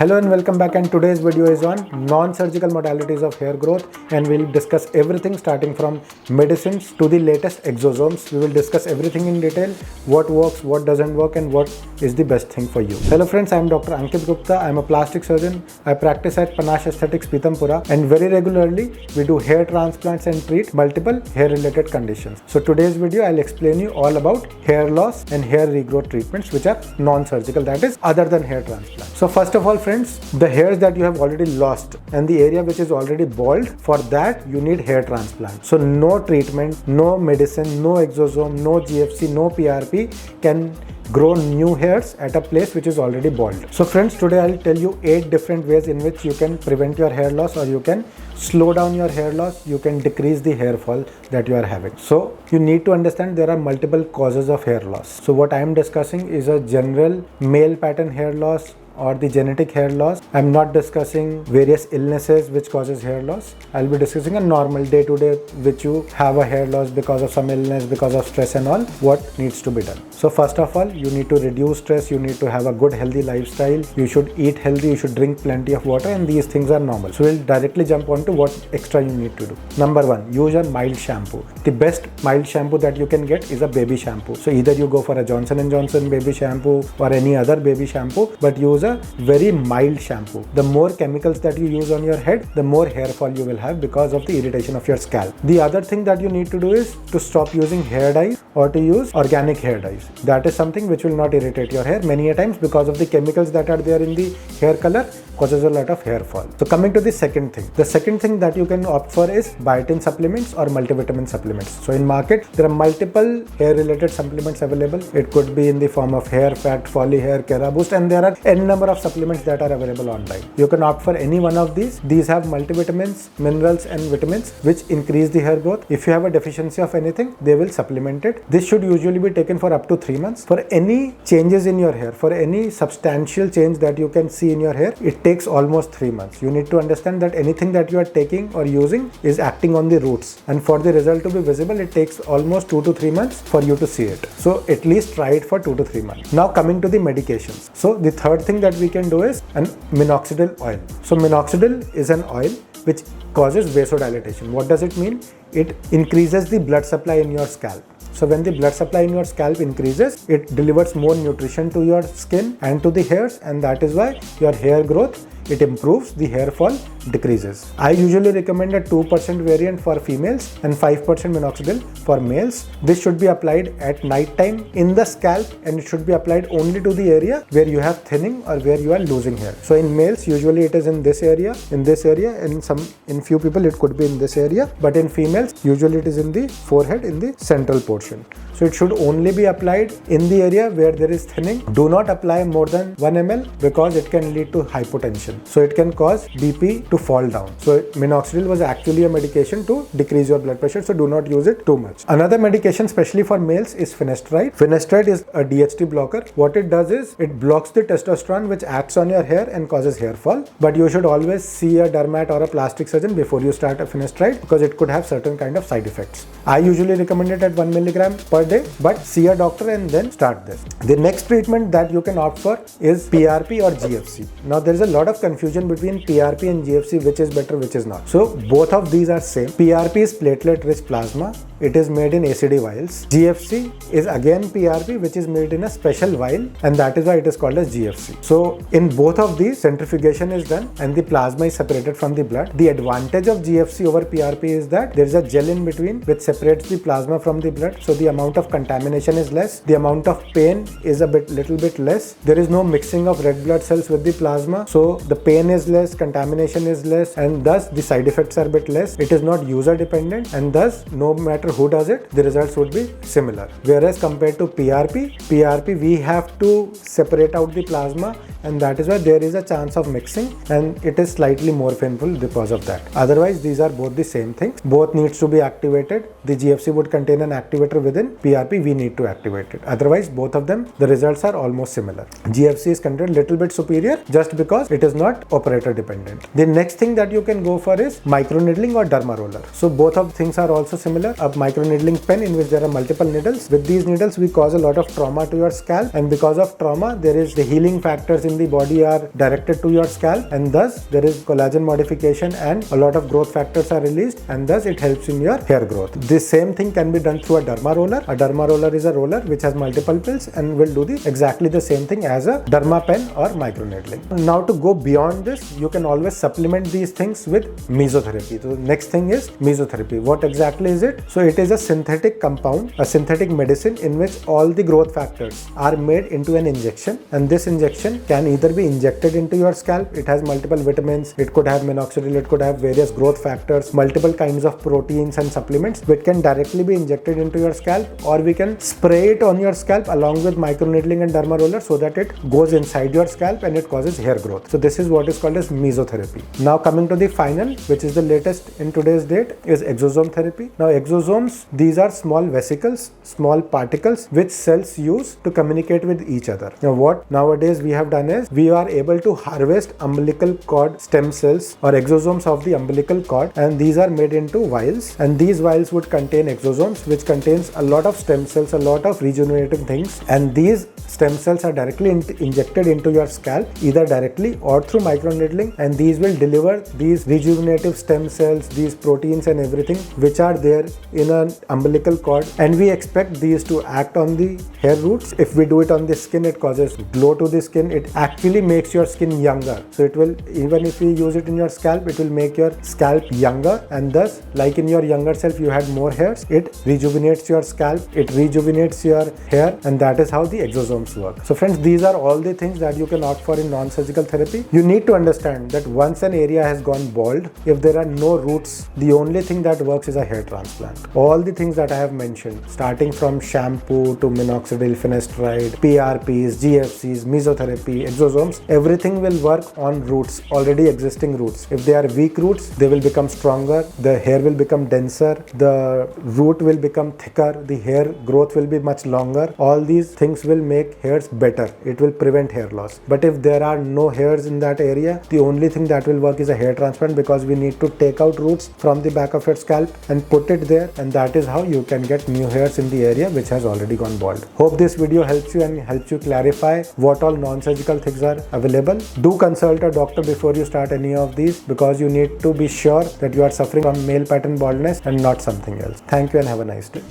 Hello and welcome back, and today's video is on non-surgical modalities of hair growth, and we'll discuss everything starting from medicines to the latest exosomes. We will discuss everything in detail, what works, what doesn't work, and what is the best thing for you. Hello friends, I am Dr. Ankit Gupta. I am a plastic surgeon. I practice at Banish Aesthetics, Pitampura, and very regularly we do hair transplants and treat multiple hair related conditions. So today's video I'll explain you all about hair loss and hair regrowth treatments which are non-surgical, that is other than hair transplant. So first of all friends, the hairs that you have already lost and the area which is already bald, for that you need hair transplant. So no treatment, no medicine, no exosome, no GFC, no PRP can grow new hairs at a place which is already bald. So friends, today I'll tell you 8 different ways in which you can prevent your hair loss, or you can slow down your hair loss, you can decrease the hair fall that you are having. So you need to understand there are multiple causes of hair loss. So what I am discussing is a general male pattern hair loss or the genetic hair loss. I'm not discussing various illnesses which causes hair loss. I'll be discussing a normal day-to-day which you have a hair loss because of some illness, because of stress and all, what needs to be done. So first of all, you need to reduce stress, you need to have a good healthy lifestyle, you should eat healthy, you should drink plenty of water, and these things are normal. So we'll directly jump on to what extra you need to do. Number 1, use a mild shampoo. The best mild shampoo that you can get is a baby shampoo. So either you go for a Johnson & Johnson baby shampoo or any other baby shampoo, but use a very mild shampoo. The more chemicals that you use on your head, the more hair fall you will have because of the irritation of your scalp. The other thing that you need to do is to stop using hair dyes or to use organic hair dyes. That is something which will not irritate your hair. Many a times, because of the chemicals that are there in the hair color, causes a lot of hair fall. So coming to the second thing. The second thing that you can opt for is biotin supplements or multivitamin supplements. So in market, there are multiple hair related supplements available. It could be in the form of hair fat, folly hair, Kera Boost, and there are n number of supplements that are available online. You can opt for any one of these. These have multivitamins, minerals and vitamins which increase the hair growth. If you have a deficiency of anything, they will supplement it. This should usually be taken for up to 3 months. For any changes in your hair, for any substantial change that you can see in your hair, it takes almost 3 months. You need to understand that anything that you are taking or using is acting on the roots, and for the result to be visible, it takes almost 2 to 3 months for you to see it. So at least try it for 2 to 3 months. Now coming to the medications. So the third thing that we can do is an minoxidil oil. So minoxidil is an oil which causes vasodilatation. What does it mean? It increases the blood supply in your scalp. So when the blood supply in your scalp increases, it delivers more nutrition to your skin and to the hairs, and that is why your hair growth, it improves, the hair fall decreases. I usually recommend a 2% variant for females and 5% minoxidil for males. This should be applied at night time in the scalp, and it should be applied only to the area where you have thinning or where you are losing hair. So in males, usually it is in this area, and in few people it could be in this area, but in females, usually it is in the forehead, in the central portion. So it should only be applied in the area where there is thinning. Do not apply more than 1 ml because it can lead to hypotension. So it can cause BP to fall down. So minoxidil was actually a medication to decrease your blood pressure, so do not use it too much. Another medication, especially for males, is Finasteride. Finasteride is a DHT blocker. What it does is it blocks the testosterone which acts on your hair and causes hair fall. But you should always see a dermat or a plastic surgeon before you start a Finasteride because it could have certain kind of side effects. I usually recommend it at 1 milligram per day, but see a doctor and then start this. The next treatment that you can opt for is PRP or GFC. Now there is a lot of confusion between PRP and GFC, which is better, which is not. So both of these are same. PRP is platelet rich plasma. It is made in ACD vials. GFC is again PRP, which is made in a special vial, and that is why it is called as GFC. So in both of these, centrifugation is done and the plasma is separated from the blood. The advantage of GFC over PRP is that there is a gel in between which separates the plasma from the blood, so the amount of contamination is less, the amount of pain is little bit less. There is no mixing of red blood cells with the plasma, so the pain is less, contamination is less, and thus the side effects are a bit less. It is not user dependent, and thus no matter who does it, the results would be similar. Whereas compared to PRP, we have to separate out the plasma, and that is why there is a chance of mixing, and it is slightly more painful because of that. Otherwise, these are both the same thing. Both needs to be activated. The GFC would contain an activator within. PRP, we need to activate it. Otherwise, both of them, the results are almost similar. GFC is considered little bit superior just because it is not operator dependent. The next thing that you can go for is microneedling or derma roller. So both of things are also similar. A microneedling pen in which there are multiple needles. With these needles, we cause a lot of trauma to your scalp, and because of trauma, there is the healing factors in the body are directed to your scalp, and thus there is collagen modification and a lot of growth factors are released, and thus it helps in your hair growth. This same thing can be done through a derma roller. A derma roller is a roller which has multiple pills and will do exactly the same thing as a derma pen or microneedling. Now, to go beyond this, you can always supplement these things with mesotherapy. So the next thing is mesotherapy. What exactly is it? So it is a synthetic compound, a synthetic medicine in which all the growth factors are made into an injection, and this injection can either be injected into your scalp. It has multiple vitamins, it could have minoxidil, it could have various growth factors, multiple kinds of proteins and supplements which can directly be injected into your scalp, or we can spray it on your scalp along with microneedling and derma roller so that it goes inside your scalp and it causes hair growth. So this is what is called as mesotherapy. Now coming to the final, which is the latest in today's date, is exosome therapy. Now exosomes, these are small vesicles, small particles which cells use to communicate with each other. Now what nowadays we have done is we are able to harvest umbilical cord stem cells or exosomes of the umbilical cord, and these are made into vials, and these vials would contain exosomes which contains a lot of stem cells, a lot of regenerative things, and these stem cells are directly injected into your scalp either directly or through microneedling, and these will deliver these rejuvenative stem cells, these proteins and everything which are there in an umbilical cord, and we expect these to act on the hair roots. If we do it on the skin, it causes glow to the skin. It actually makes your skin younger. So it will, even if you use it in your scalp, it will make your scalp younger, and thus like in your younger self you had more hairs, it rejuvenates your scalp, it rejuvenates your hair, and that is how the exosomes work. So friends, these are all the things that you can opt for in non-surgical therapy. You need to understand that once an area has gone bald, if there are no roots, the only thing that works is a hair transplant. All the things that I have mentioned, starting from shampoo to minoxidil, finasteride, PRPs, GFCs, mesotherapy, exosomes, everything will work on roots, already existing roots. If they are weak roots, they will become stronger, the hair will become denser, the root will become thicker, the hair growth will be much longer. All these things will make hairs better. It will prevent hair loss. But if there are no hairs in that area, the only thing that will work is a hair transplant, because we need to take out roots from the back of your scalp and put it there, and that is how you can get new hairs in the area which has already gone bald. Hope this video helps you and helps you clarify what all non-surgical things are available. Do consult a doctor before you start any of these, because you need to be sure that you are suffering from male pattern baldness and not something else. Thank you and have a nice day.